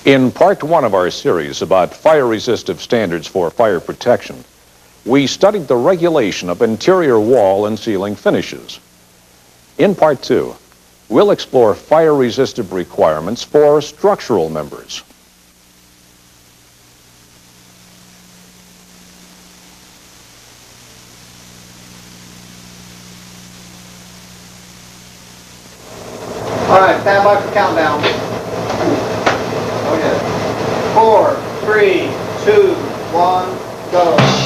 In part one of our series about fire-resistive standards for fire protection, we studied the regulation of interior wall and ceiling finishes. In part two, we'll explore fire-resistive requirements for structural members. All right, stand by for countdown. Okay. 4, 3, 2, 1, go.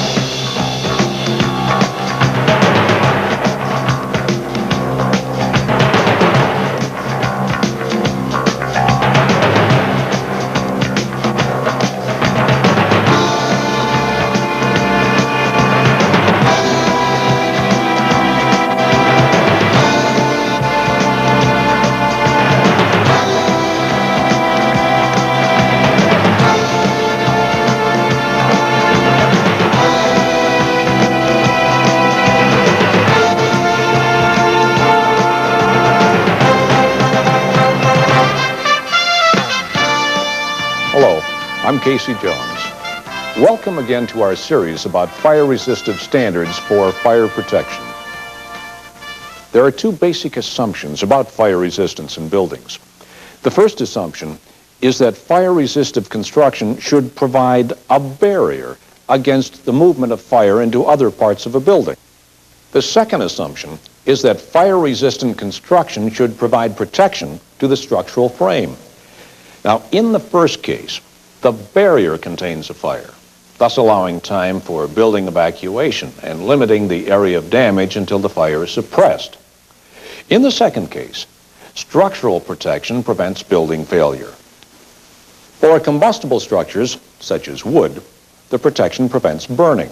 I'm Casey Jones. Welcome again to our series about fire-resistive standards for fire protection. There are two basic assumptions about fire resistance in buildings. The first assumption is that fire-resistive construction should provide a barrier against the movement of fire into other parts of a building. The second assumption is that fire-resistant construction should provide protection to the structural frame. Now, in the first case, the barrier contains a fire, thus allowing time for building evacuation and limiting the area of damage until the fire is suppressed. In the second case, structural protection prevents building failure. For combustible structures, such as wood, the protection prevents burning.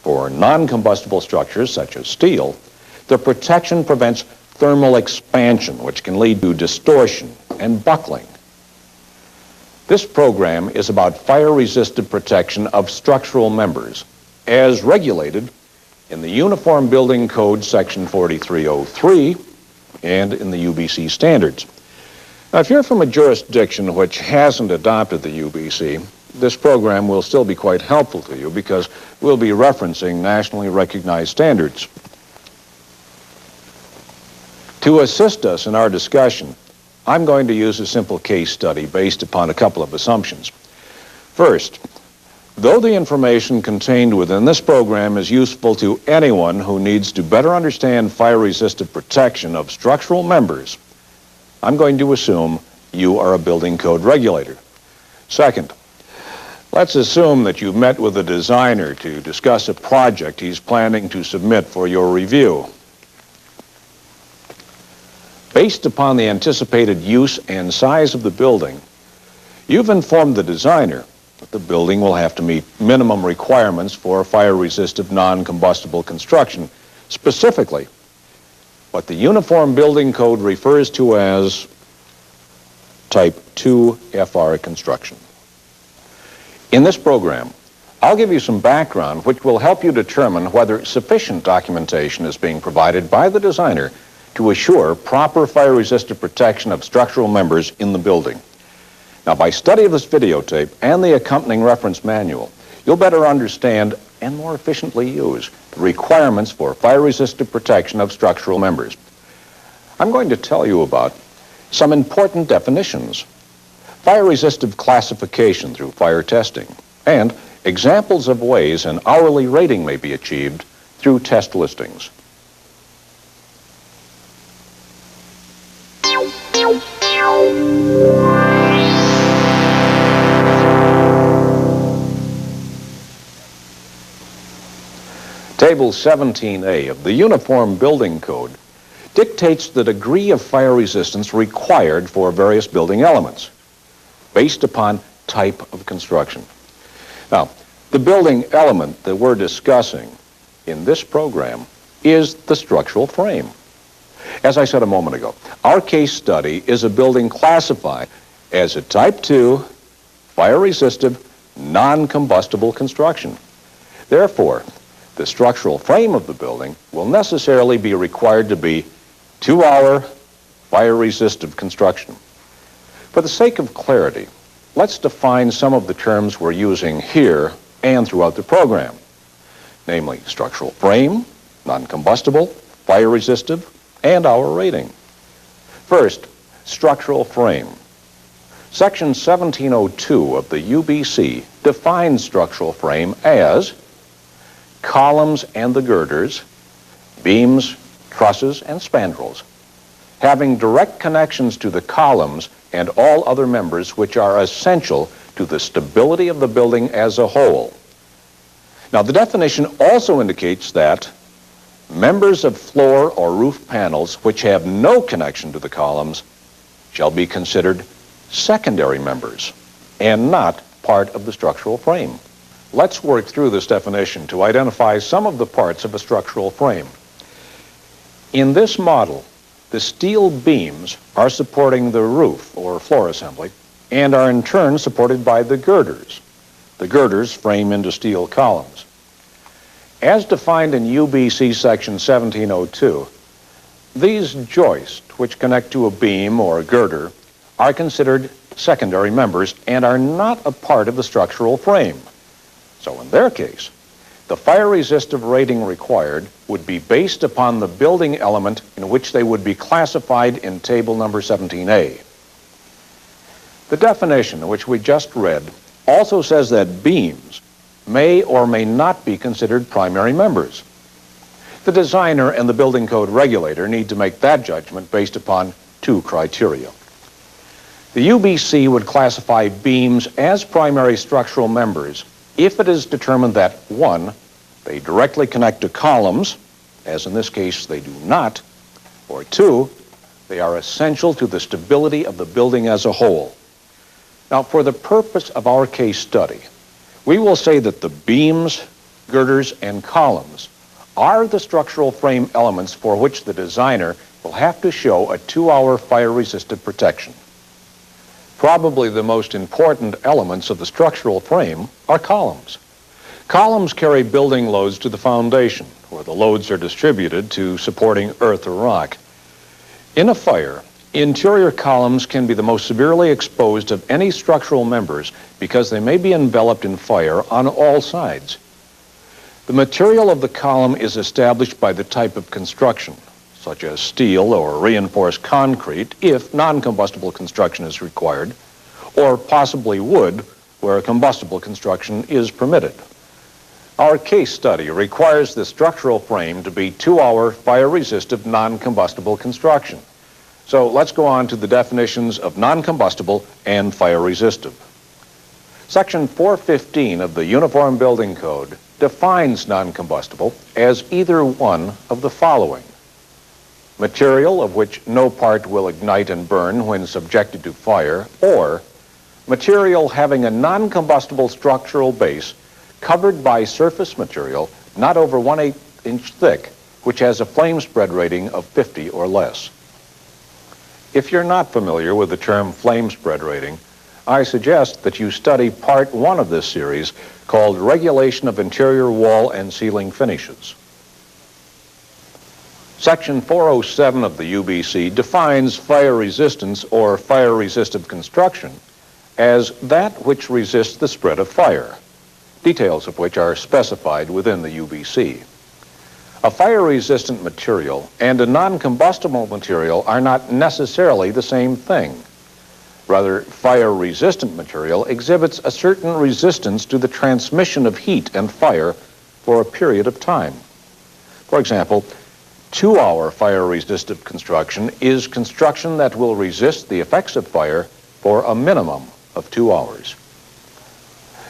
For non-combustible structures, such as steel, the protection prevents thermal expansion, which can lead to distortion and buckling. This program is about fire-resistant protection of structural members, as regulated in the Uniform Building Code Section 4303 and in the UBC standards. Now, if you're from a jurisdiction which hasn't adopted the UBC, this program will still be quite helpful to you because we'll be referencing nationally recognized standards. To assist us in our discussion, I'm going to use a simple case study based upon a couple of assumptions. First, though the information contained within this program is useful to anyone who needs to better understand fire-resistant protection of structural members, I'm going to assume you are a building code regulator. Second, let's assume that you've met with a designer to discuss a project he's planning to submit for your review. Based upon the anticipated use and size of the building, you've informed the designer that the building will have to meet minimum requirements for fire-resistive non-combustible construction, specifically what the Uniform Building Code refers to as Type 2 FR construction. In this program, I'll give you some background which will help you determine whether sufficient documentation is being provided by the designer to assure proper fire-resistant protection of structural members in the building. Now, by study of this videotape and the accompanying reference manual, you'll better understand and more efficiently use the requirements for fire-resistant protection of structural members. I'm going to tell you about some important definitions, fire-resistive classification through fire testing, and examples of ways an hourly rating may be achieved through test listings. Table 17A of the Uniform Building Code dictates the degree of fire resistance required for various building elements based upon type of construction. Now, the building element that we're discussing in this program is the structural frame. As I said a moment ago, our case study is a building classified as a Type 2 fire-resistive, non-combustible construction. Therefore, the structural frame of the building will necessarily be required to be 2-hour fire-resistive construction. For the sake of clarity, let's define some of the terms we're using here and throughout the program, namely structural frame, non-combustible, fire resistive, and our rating. First, structural frame. Section 1702 of the UBC defines structural frame as columns and the girders, beams, trusses, and spandrels, having direct connections to the columns and all other members which are essential to the stability of the building as a whole. Now, the definition also indicates that members of floor or roof panels which have no connection to the columns shall be considered secondary members and not part of the structural frame. Let's work through this definition to identify some of the parts of a structural frame. In this model, the steel beams are supporting the roof or floor assembly and are in turn supported by the girders. The girders frame into steel columns. As defined in UBC section 1702, these joists, which connect to a beam or a girder, are considered secondary members and are not a part of the structural frame. So in their case, the fire resistive rating required would be based upon the building element in which they would be classified in table number 17A. The definition, which we just read, also says that beams may or may not be considered primary members. The designer and the building code regulator need to make that judgment based upon two criteria. The UBC would classify beams as primary structural members if it is determined that, one, they directly connect to columns, as in this case they do not, or two, they are essential to the stability of the building as a whole. Now, for the purpose of our case study, we will say that the beams, girders, and columns are the structural frame elements for which the designer will have to show a 2-hour fire-resistant protection. Probably the most important elements of the structural frame are columns. Columns carry building loads to the foundation, where the loads are distributed to supporting earth or rock. In a fire, interior columns can be the most severely exposed of any structural members because they may be enveloped in fire on all sides. The material of the column is established by the type of construction, such as steel or reinforced concrete if non-combustible construction is required, or possibly wood where combustible construction is permitted. Our case study requires the structural frame to be 2-hour fire-resistive non-combustible construction. So let's go on to the definitions of non-combustible and fire-resistive. Section 415 of the Uniform Building Code defines non-combustible as either one of the following: material of which no part will ignite and burn when subjected to fire, or material having a non-combustible structural base covered by surface material not over 1/8 inch thick, which has a flame spread rating of 50 or less. If you're not familiar with the term flame spread rating, I suggest that you study part 1 of this series called Regulation of Interior Wall and Ceiling Finishes. Section 407 of the UBC defines fire resistance or fire-resistive construction as that which resists the spread of fire, details of which are specified within the UBC. A fire-resistant material and a non-combustible material are not necessarily the same thing. Rather, fire-resistant material exhibits a certain resistance to the transmission of heat and fire for a period of time. For example, 2-hour fire-resistive construction is construction that will resist the effects of fire for a minimum of 2 hours.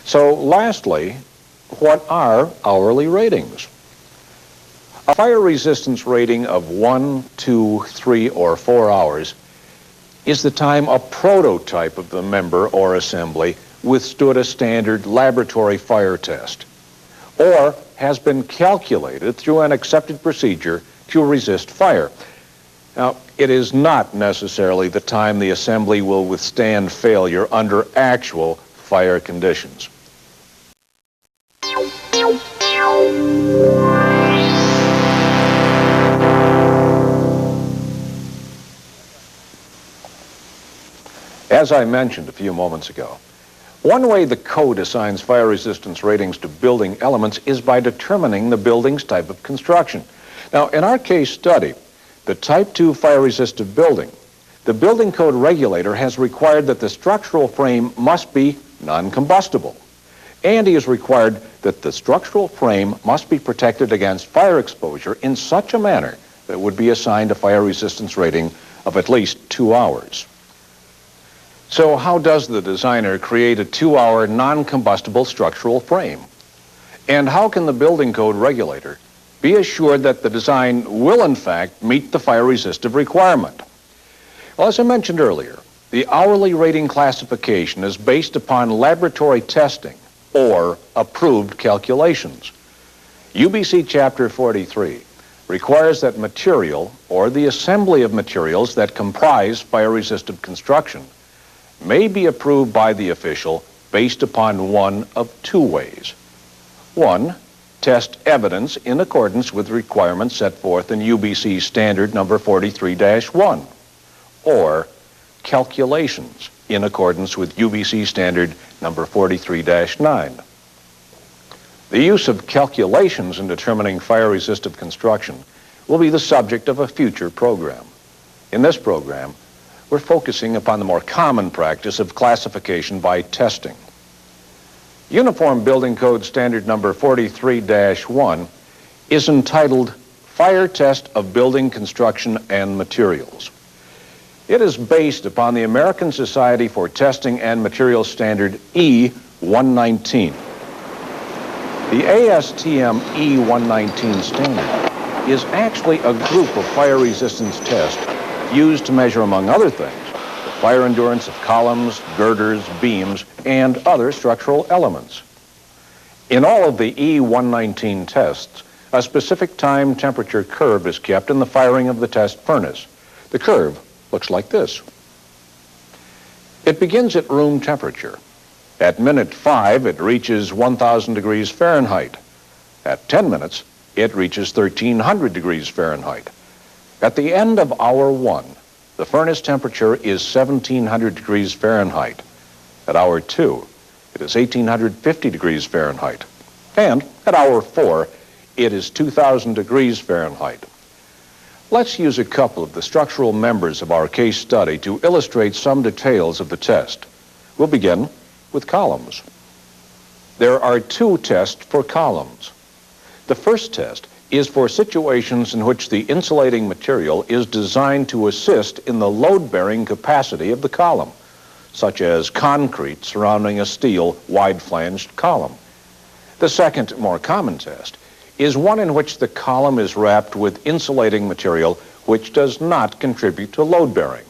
So lastly, what are hourly ratings? A fire resistance rating of 1, 2, 3, or 4 hours is the time a prototype of the member or assembly withstood a standard laboratory fire test, or has been calculated through an accepted procedure to resist fire. Now, it is not necessarily the time the assembly will withstand failure under actual fire conditions. As I mentioned a few moments ago, One way the code assigns fire resistance ratings to building elements is by determining the building's type of construction. Now, in our case study, the Type 2 fire-resistive building, the building code regulator has required that the structural frame must be non-combustible. And he has required that the structural frame must be protected against fire exposure in such a manner that it would be assigned a fire resistance rating of at least 2 hours. So how does the designer create a 2-hour non-combustible structural frame? And how can the building code regulator be assured that the design will in fact meet the fire resistive requirement? Well, as I mentioned earlier, the hourly rating classification is based upon laboratory testing or approved calculations. UBC Chapter 43 requires that material or the assembly of materials that comprise fire-resistive construction may be approved by the official based upon one of 2 ways. 1, test evidence in accordance with requirements set forth in UBC Standard number 43-1, or calculations in accordance with UBC Standard number 43-9. The use of calculations in determining fire-resistive construction will be the subject of a future program. In this program, we're focusing upon the more common practice of classification by testing. Uniform Building Code Standard number 43-1 is entitled Fire Test of Building Construction and Materials. It is based upon the American Society for Testing and Materials Standard E119. The ASTM E119 standard is actually a group of fire resistance tests used to measure, among other things, the fire endurance of columns, girders, beams, and other structural elements. In all of the E119 tests, a specific time temperature curve is kept in the firing of the test furnace. The curve looks like this. It begins at room temperature. At minute 5, it reaches 1,000 degrees Fahrenheit. At 10 minutes, it reaches 1,300 degrees Fahrenheit. At the end of hour 1, the furnace temperature is 1,700 degrees Fahrenheit. At hour 2, it is 1,850 degrees Fahrenheit. And at hour 4, it is 2,000 degrees Fahrenheit. Let's use a couple of the structural members of our case study to illustrate some details of the test. We'll begin with columns. There are 2 tests for columns. The first test is for situations in which the insulating material is designed to assist in the load-bearing capacity of the column, such as concrete surrounding a steel wide-flanged column. The second, more common test is one in which the column is wrapped with insulating material which does not contribute to load-bearing,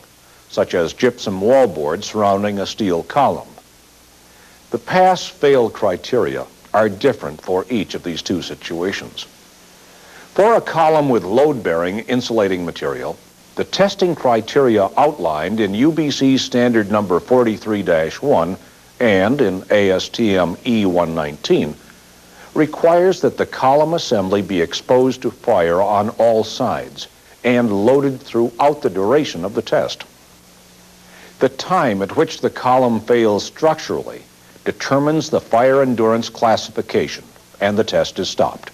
such as gypsum wallboard surrounding a steel column. The pass-fail criteria are different for each of these 2 situations. For a column with load-bearing insulating material, the testing criteria outlined in UBC Standard number 43-1 and in ASTM E119 requires that the column assembly be exposed to fire on all sides and loaded throughout the duration of the test. The time at which the column fails structurally determines the fire endurance classification, and the test is stopped.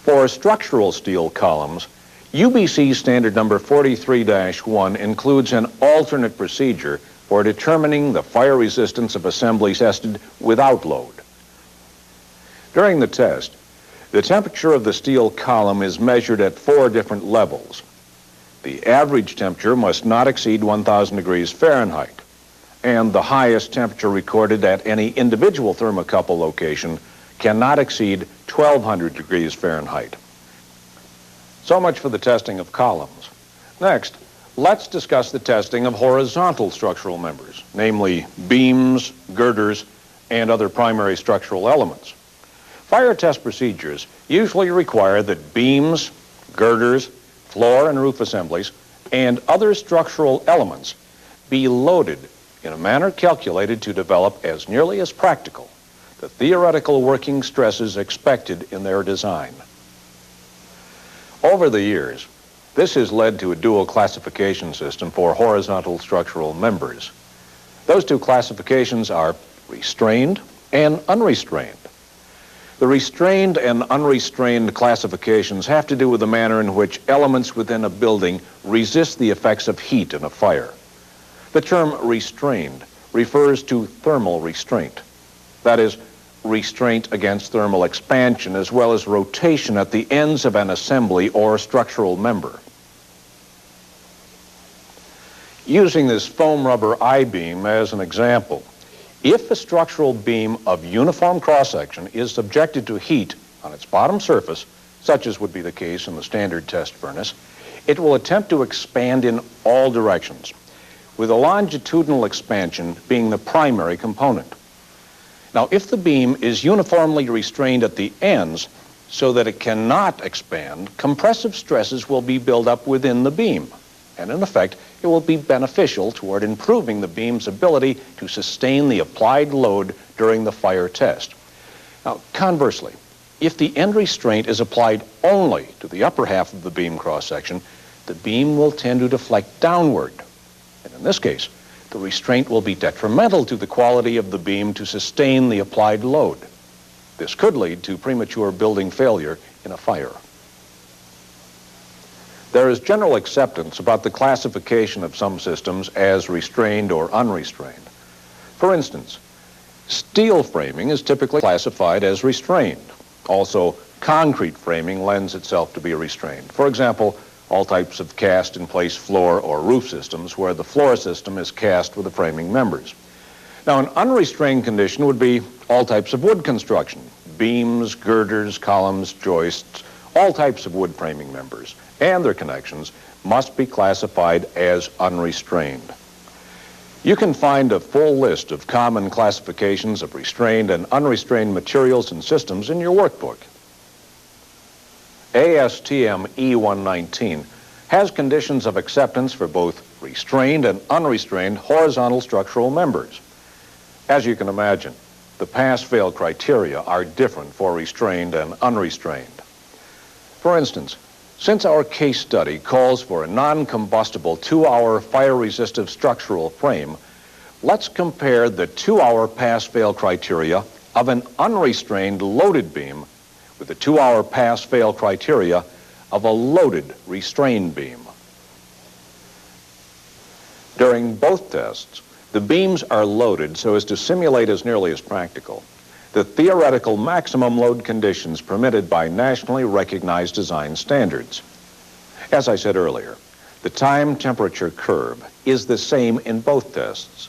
For structural steel columns, UBC Standard number 43-1 includes an alternate procedure for determining the fire resistance of assemblies tested without load. During the test, the temperature of the steel column is measured at 4 different levels. The average temperature must not exceed 1,000 degrees Fahrenheit, and the highest temperature recorded at any individual thermocouple location cannot exceed 1,200 degrees Fahrenheit. So much for the testing of columns. Next, let's discuss the testing of horizontal structural members, namely beams, girders, and other primary structural elements. Fire test procedures usually require that beams, girders, floor and roof assemblies, and other structural elements be loaded in a manner calculated to develop as nearly as practical the theoretical working stresses expected in their design. Over the years, this has led to a dual classification system for horizontal structural members. Those 2 classifications are restrained, and unrestrained. The restrained and unrestrained classifications have to do with the manner in which elements within a building resist the effects of heat in a fire. The term restrained refers to thermal restraint. That is, restraint against thermal expansion as well as rotation at the ends of an assembly or structural member. Using this foam rubber I-beam as an example, if a structural beam of uniform cross-section is subjected to heat on its bottom surface, such as would be the case in the standard test furnace, it will attempt to expand in all directions, with a longitudinal expansion being the primary component. Now, if the beam is uniformly restrained at the ends so that it cannot expand, compressive stresses will be built up within the beam, and in effect, it will be beneficial toward improving the beam's ability to sustain the applied load during the fire test. Now, conversely, if the end restraint is applied only to the upper half of the beam cross-section, the beam will tend to deflect downward. And in this case, the restraint will be detrimental to the quality of the beam to sustain the applied load. This could lead to premature building failure in a fire. There is general acceptance about the classification of some systems as restrained or unrestrained. For instance, steel framing is typically classified as restrained. Also, concrete framing lends itself to be restrained. For example, all types of cast-in-place floor or roof systems where the floor system is cast with the framing members. Now, an unrestrained condition would be all types of wood construction, beams, girders, columns, joists, all types of wood framing members and their connections must be classified as unrestrained. You can find a full list of common classifications of restrained and unrestrained materials and systems in your workbook. ASTM E119 has conditions of acceptance for both restrained and unrestrained horizontal structural members. As you can imagine, the pass-fail criteria are different for restrained and unrestrained. For instance, since our case study calls for a non-combustible 2-hour fire-resistive structural frame, let's compare the 2-hour pass-fail criteria of an unrestrained loaded beam with the 2-hour pass-fail criteria of a loaded restrained beam. During both tests, the beams are loaded so as to simulate as nearly as practical the theoretical maximum load conditions permitted by nationally recognized design standards. As I said earlier, the time temperature curve is the same in both tests.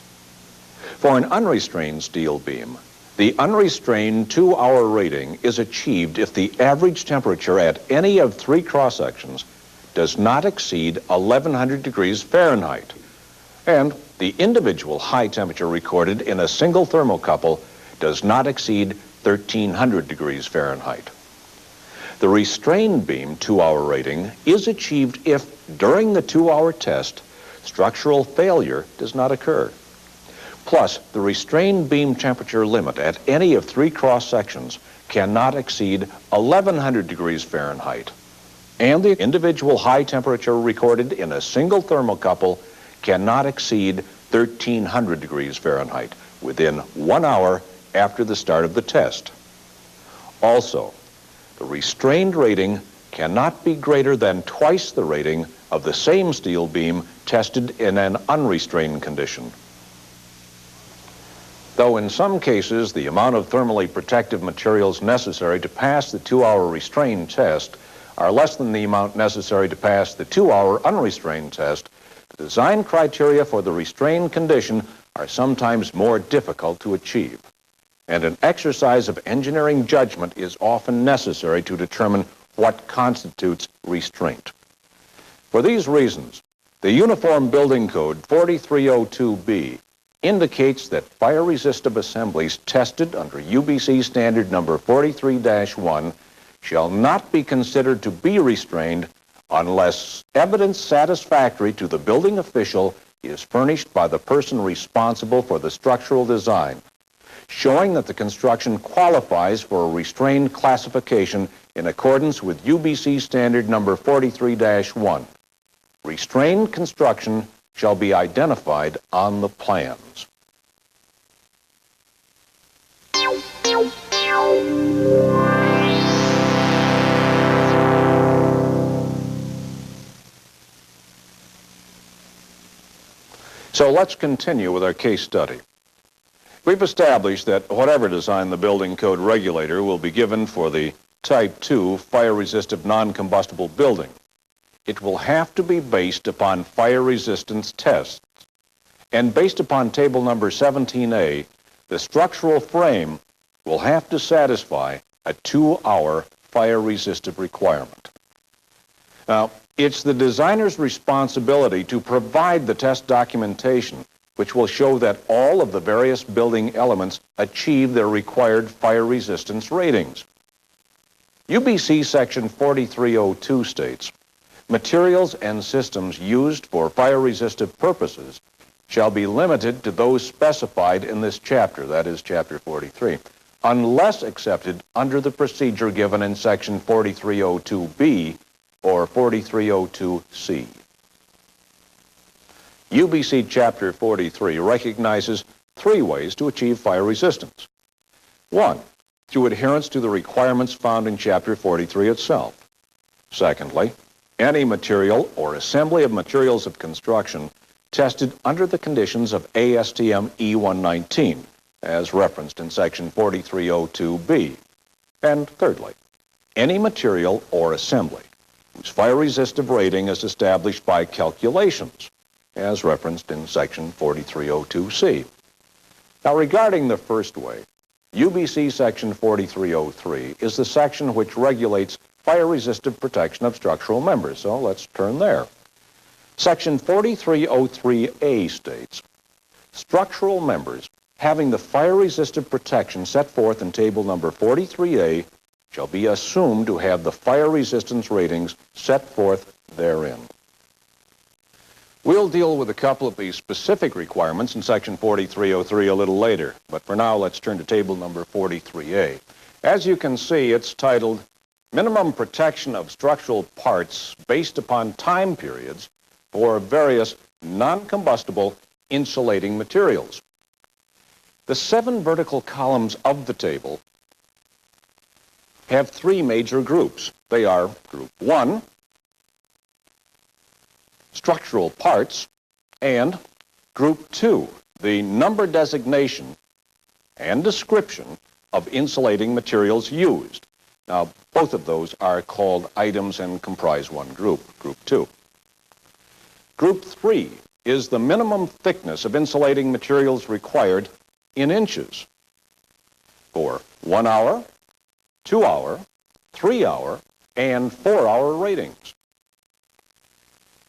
For an unrestrained steel beam, the unrestrained 2-hour rating is achieved if the average temperature at any of 3 cross-sections does not exceed 1100 degrees Fahrenheit, and the individual high temperature recorded in a single thermocouple does not exceed 1300 degrees Fahrenheit. The restrained beam 2-hour rating is achieved if, during the 2-hour test, structural failure does not occur. Plus, the restrained beam temperature limit at any of 3 cross-sections cannot exceed 1100 degrees Fahrenheit, and the individual high temperature recorded in a single thermocouple cannot exceed 1300 degrees Fahrenheit within 1 hour after the start of the test. Also, the restrained rating cannot be greater than twice the rating of the same steel beam tested in an unrestrained condition. Though in some cases the amount of thermally protective materials necessary to pass the 2-hour restrained test are less than the amount necessary to pass the 2-hour unrestrained test, the design criteria for the restrained condition are sometimes more difficult to achieve, and an exercise of engineering judgment is often necessary to determine what constitutes restraint. For these reasons, the Uniform Building Code 4302B indicates that fire-resistive assemblies tested under UBC standard number 43-1 shall not be considered to be restrained unless evidence satisfactory to the building official is furnished by the person responsible for the structural design, showing that the construction qualifies for a restrained classification in accordance with UBC standard number 43-1. Restrained construction shall be identified on the plans. So let's continue with our case study. We've established that whatever design the building code regulator will be given for the Type 2 fire-resistive non-combustible building, it will have to be based upon fire resistance tests. And based upon table number 17A, the structural frame will have to satisfy a 2-hour fire resistive requirement. Now, it's the designer's responsibility to provide the test documentation which will show that all of the various building elements achieve their required fire resistance ratings. UBC Section 4302 states, materials and systems used for fire resistive purposes shall be limited to those specified in this chapter, that is Chapter 43, unless accepted under the procedure given in Section 4302B or 4302C. UBC Chapter 43 recognizes 3 ways to achieve fire resistance. 1, through adherence to the requirements found in Chapter 43 itself. Secondly, any material or assembly of materials of construction tested under the conditions of ASTM E119, as referenced in Section 4302B. And thirdly, any material or assembly whose fire resistive rating is established by calculations, as referenced in Section 4302C. Now, regarding the first way, UBC Section 4303 is the section which regulates fire-resistive protection of structural members, so let's turn there. Section 4303A states, structural members having the fire-resistive protection set forth in table number 43A shall be assumed to have the fire resistance ratings set forth therein. We'll deal with a couple of these specific requirements in Section 4303 a little later, but for now let's turn to table number 43A. As you can see, it's titled Minimum Protection of Structural Parts Based Upon Time Periods for Various Non-Combustible Insulating Materials. The 7 vertical columns of the table have 3 major groups. They are Group 1, structural parts, and Group 2, the number designation and description of insulating materials used. Now, both of those are called items and comprise one group, Group 2. Group 3 is the minimum thickness of insulating materials required in inches for 1 hour, 2 hour, 3 hour, and 4 hour ratings.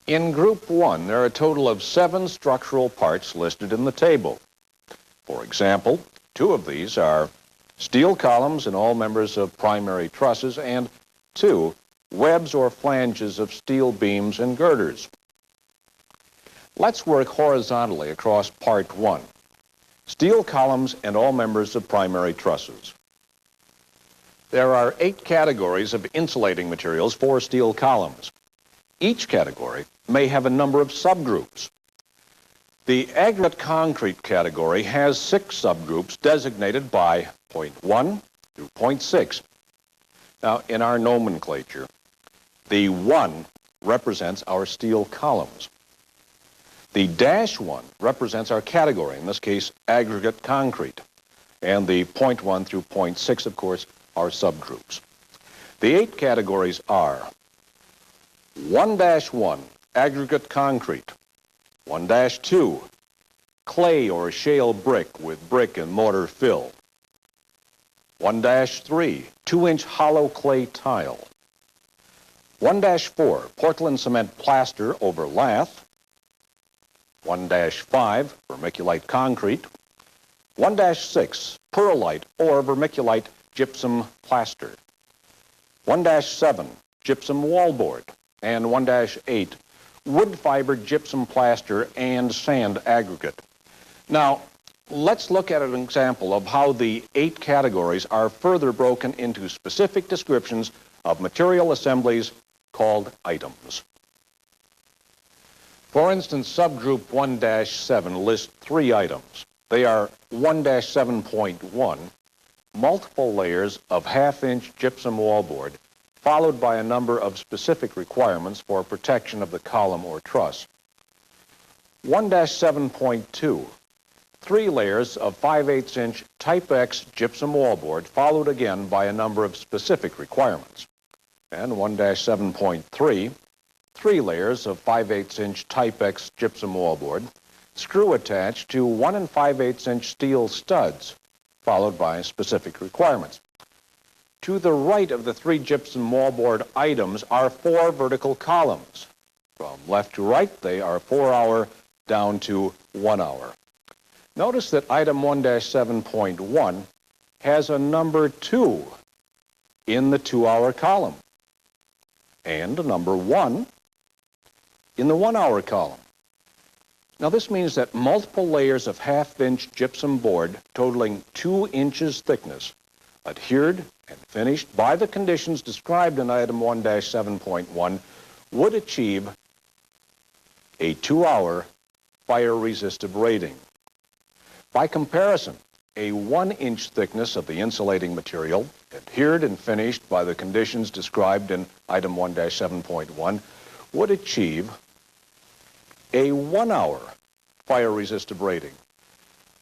In Group 1, there are a total of 7 structural parts listed in the table. For example, 2 of these are steel columns in all members of primary trusses and 2 webs or flanges of steel beams and girders. Let's work horizontally across Part 1, steel columns and all members of primary trusses. There are 8 categories of insulating materials for steel columns. Each category may have a number of subgroups. The aggregate concrete category has 6 subgroups designated by point 1 through point 6. Now, in our nomenclature, the 1 represents our steel columns. The -1 represents our category, in this case, aggregate concrete. And the point 1 through point 6, of course, are subgroups. The 8 categories are 1-1, aggregate concrete. 1-2, clay or shale brick with brick and mortar fill. 1-3, 2-inch hollow clay tile. 1-4, Portland cement plaster over lath. 1-5, vermiculite concrete. 1-6, perlite or vermiculite gypsum plaster. 1-7, gypsum wallboard. And 1-8, wood fiber gypsum plaster and sand aggregate. Now, let's look at an example of how the 8 categories are further broken into specific descriptions of material assemblies called items. For instance, subgroup 1-7 lists 3 items. They are 1-7.1, multiple layers of 1/2-inch gypsum wallboard, followed by a number of specific requirements for protection of the column or truss. 1-7.2, 3 layers of 5/8-inch Type X gypsum wallboard, followed again by a number of specific requirements. And 1-7.3, 3 layers of 5/8-inch Type X gypsum wallboard, screw attached to 1 5/8-inch steel studs, followed by specific requirements. To the right of the 3 gypsum wallboard items are 4 vertical columns. From left to right, they are 4-hour down to 1 hour. Notice that item 1-7.1 has a number 2 in the 2-hour column and a number 1 in the 1-hour column. Now this means that multiple layers of 1/2-inch gypsum board totaling 2 inches thickness, adhered and finished by the conditions described in item 1-7.1, would achieve a 2-hour fire-resistive rating. By comparison, a 1-inch thickness of the insulating material, adhered and finished by the conditions described in item 1-7.1, would achieve a 1-hour fire-resistive rating.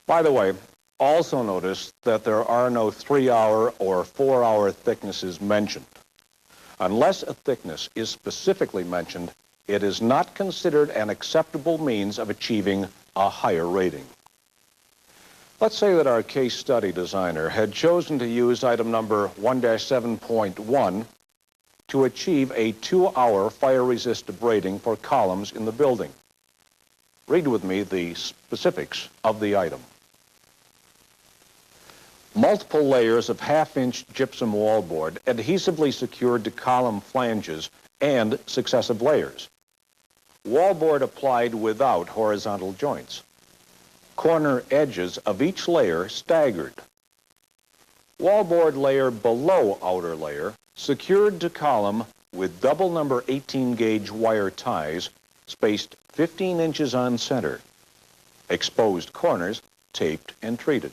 By the way, also notice that there are no 3-hour or 4-hour thicknesses mentioned. Unless a thickness is specifically mentioned, it is not considered an acceptable means of achieving a higher rating. Let's say that our case study designer had chosen to use item number 1-7.1 to achieve a 2-hour fire-resistive rating for columns in the building. Read with me the specifics of the item. Multiple layers of 1/2-inch gypsum wallboard adhesively secured to column flanges and successive layers. Wallboard applied without horizontal joints. Corner edges of each layer staggered. Wallboard layer below outer layer secured to column with double number 18-gauge wire ties spaced 15 inches on center. Exposed corners taped and treated.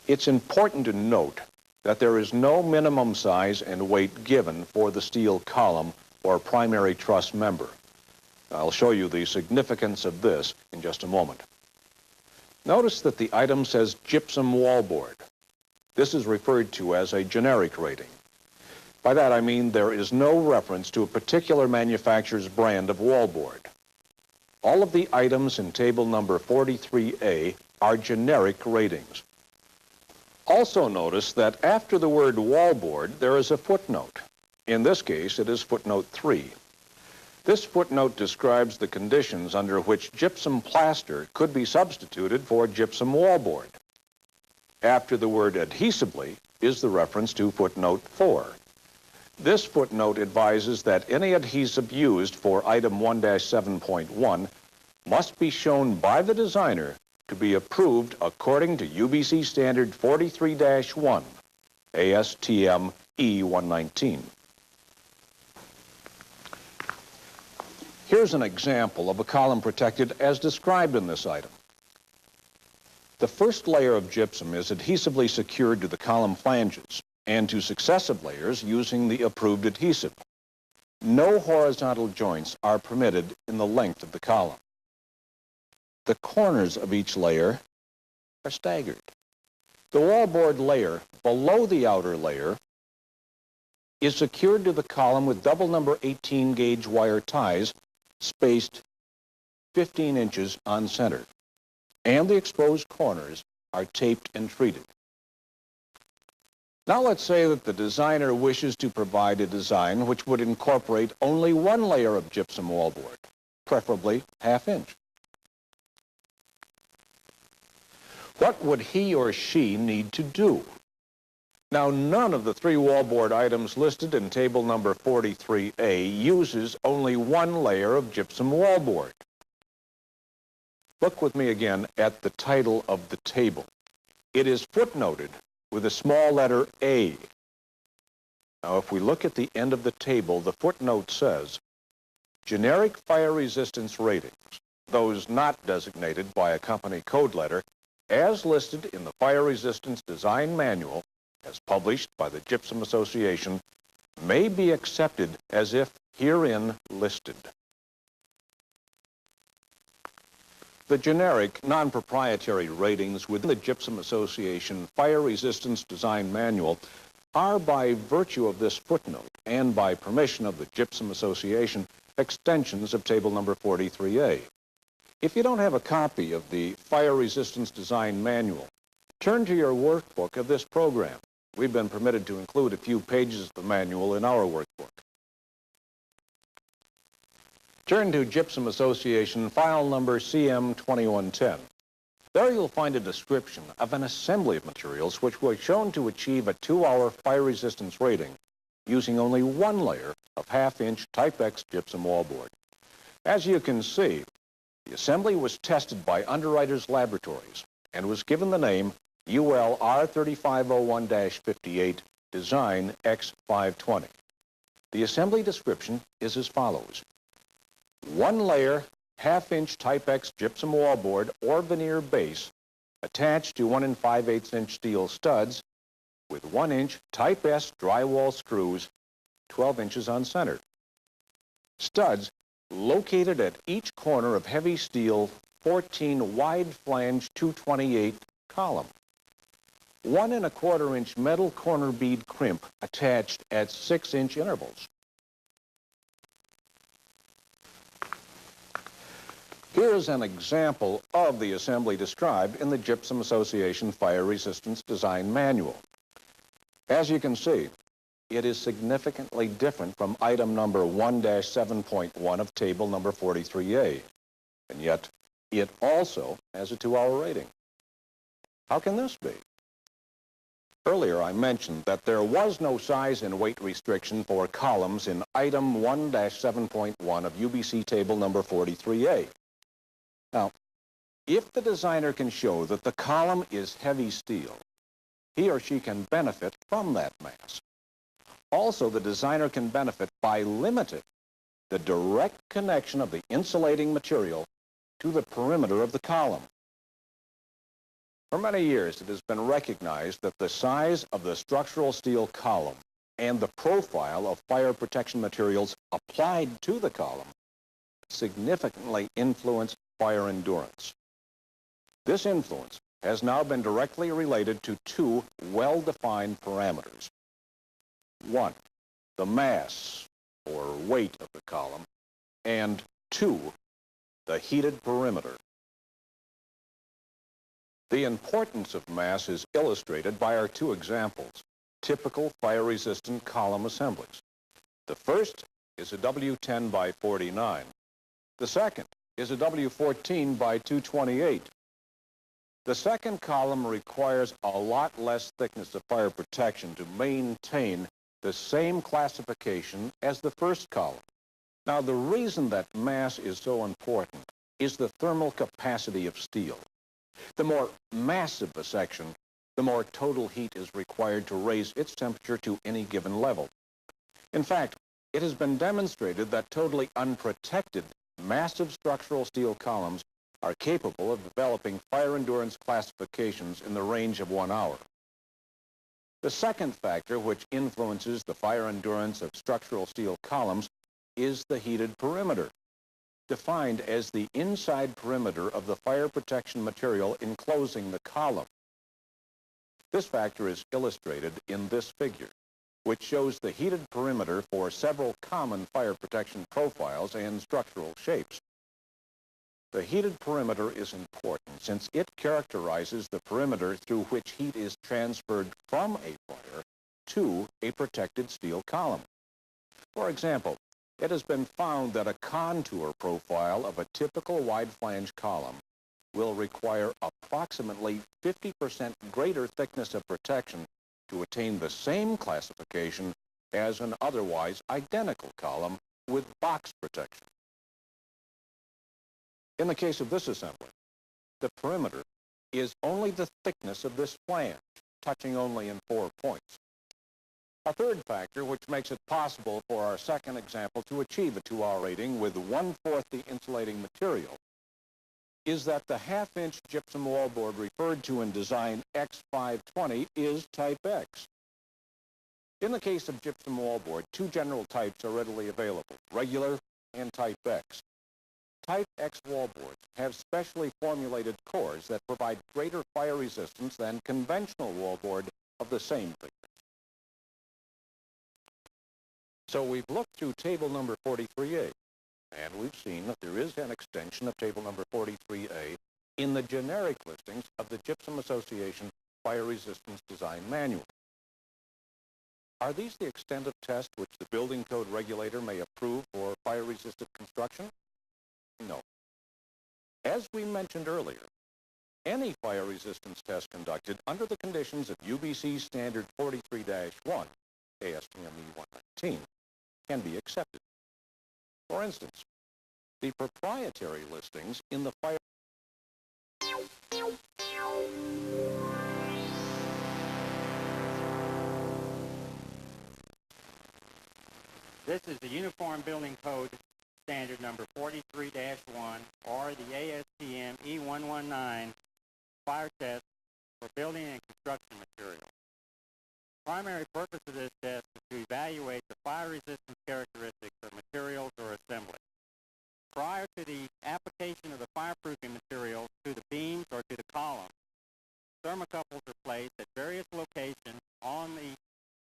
It's important to note that there is no minimum size and weight given for the steel column or primary truss member. I'll show you the significance of this in just a moment. Notice that the item says gypsum wallboard. This is referred to as a generic rating. By that I mean there is no reference to a particular manufacturer's brand of wallboard. All of the items in table number 43A are generic ratings. Also notice that after the word wallboard, there is a footnote. In this case, it is footnote 3. This footnote describes the conditions under which gypsum plaster could be substituted for gypsum wallboard. After the word adhesively is the reference to footnote 4. This footnote advises that any adhesive used for item 1-7.1 must be shown by the designer to be approved according to UBC Standard 43-1, ASTM E119. Here's an example of a column protected as described in this item. The first layer of gypsum is adhesively secured to the column flanges and to successive layers using the approved adhesive. No horizontal joints are permitted in the length of the column. The corners of each layer are staggered. The wallboard layer below the outer layer is secured to the column with double number 18-gauge wire ties spaced 15 inches on center, and the exposed corners are taped and treated. Now let's say that the designer wishes to provide a design which would incorporate only 1 layer of gypsum wallboard, preferably 1/2 inch. What would he or she need to do? Now, none of the 3 wallboard items listed in table number 43A uses only 1 layer of gypsum wallboard. Look with me again at the title of the table. It is footnoted with a small letter A. Now, if we look at the end of the table, the footnote says, generic fire resistance ratings, those not designated by a company code letter, as listed in the Fire Resistance Design Manual, as published by the Gypsum Association, may be accepted as if herein listed. The generic, non-proprietary ratings within the Gypsum Association Fire Resistance Design Manual are, by virtue of this footnote and by permission of the Gypsum Association, extensions of table number 43A. If you don't have a copy of the Fire Resistance Design Manual, turn to your workbook of this program. We've been permitted to include a few pages of the manual in our workbook. Turn to Gypsum Association file number CM2110. There you'll find a description of an assembly of materials which were shown to achieve a 2-hour fire resistance rating using only one layer of half-inch Type X gypsum wallboard. As you can see, the assembly was tested by Underwriters Laboratories and was given the name UL R3501-58 Design X520. The assembly description is as follows. One layer half-inch Type X gypsum wallboard or veneer base attached to 1 5/8" steel studs with 1-inch Type S drywall screws 12 inches on center. Studs located at each corner of heavy steel 14 wide flange 228 column. 1 1/4" metal corner bead crimp attached at 6-inch intervals. Here's an example of the assembly described in the Gypsum Association Fire Resistance Design Manual. As you can see, it is significantly different from item number 1-7.1 of table number 43A, and yet it also has a 2-hour rating. How can this be? Earlier I mentioned that there was no size and weight restriction for columns in item 1-7.1 of UBC table number 43A. Now, if the designer can show that the column is heavy steel, he or she can benefit from that mass. Also, the designer can benefit by limiting the direct connection of the insulating material to the perimeter of the column. For many years, it has been recognized that the size of the structural steel column and the profile of fire protection materials applied to the column significantly influence fire endurance. This influence has now been directly related to 2 well-defined parameters. 1, the mass or weight of the column, and 2, the heated perimeter. The importance of mass is illustrated by our 2 examples, typical fire-resistant column assemblies. The first is a W10 by 49. The second is a W14 by 228. The second column requires a lot less thickness of fire protection to maintain the same classification as the first column. Now, the reason that mass is so important is the thermal capacity of steel. The more massive a section, the more total heat is required to raise its temperature to any given level. In fact, it has been demonstrated that totally unprotected massive structural steel columns are capable of developing fire endurance classifications in the range of 1 hour. The second factor which influences the fire endurance of structural steel columns is the heated perimeter, defined as the inside perimeter of the fire protection material enclosing the column. This factor is illustrated in this figure, which shows the heated perimeter for several common fire protection profiles and structural shapes. The heated perimeter is important since it characterizes the perimeter through which heat is transferred from a fire to a protected steel column. For example, it has been found that a contour profile of a typical wide flange column will require approximately 50% greater thickness of protection to attain the same classification as an otherwise identical column with box protection. In the case of this assembly, the perimeter is only the thickness of this flange, touching only in 4 points. A third factor which makes it possible for our second example to achieve a 2-hour rating with 1/4 the insulating material is that the half-inch gypsum wallboard referred to in design X520 is Type X. In the case of gypsum wallboard, 2 general types are readily available, regular and Type X. Type X wallboards have specially formulated cores that provide greater fire resistance than conventional wallboard of the same thickness. So we've looked through table number 43A, and we've seen that there is an extension of table number 43A in the generic listings of the Gypsum Association Fire Resistance Design Manual. Are these the extent of test which the building code regulator may approve for fire-resistant construction? No. As we mentioned earlier, any fire resistance test conducted under the conditions of UBC Standard 43-1, ASTM E119, can be accepted. For instance, the proprietary listings in the fire This is the Uniform Building Code Standard number 43-1, or the ASTM E119 fire test for building and construction materials. The primary purpose of this test is to evaluate the fire resistance characteristics of materials or assembly. Prior to the application of the fireproofing materials to the beams or to the columns, thermocouples are placed at various locations on the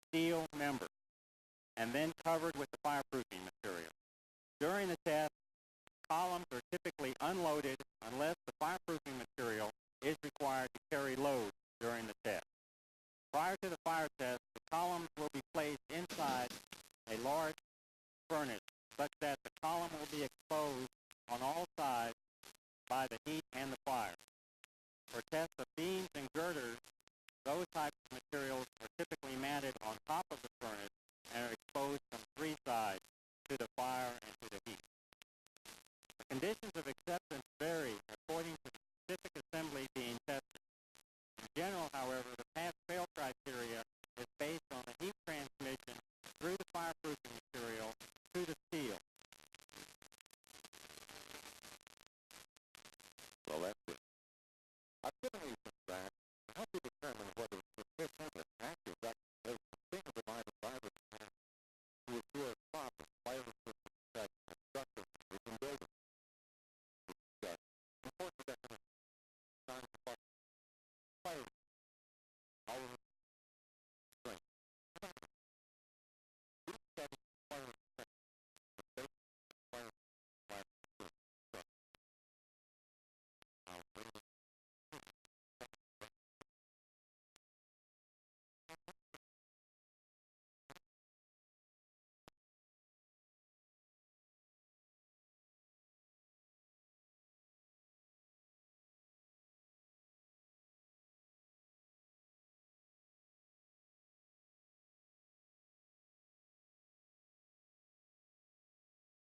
steel member and then covered with the fireproofing material. During the test, columns are typically unloaded unless the fireproofing material is required to carry load during the test. Prior to the fire test, the columns will be placed inside a large furnace such that the column will be exposed on all sides by the heat and the fire. For tests of beams and girders, those types of materials are typically mounted on top of the furnace and are exposed from three sides to the fire and to the heat. The conditions of acceptance vary according to the specific assembly being tested. In general, however, the pass-fail criteria is based on the heat transmission through the fireproofing material to the steel. Well, that's it. I've given you some facts to help you determine whether sufficient and accurate representation of being provided by the plan to assure proper fire resistance protection of structures and buildings. Important definition of fire. Our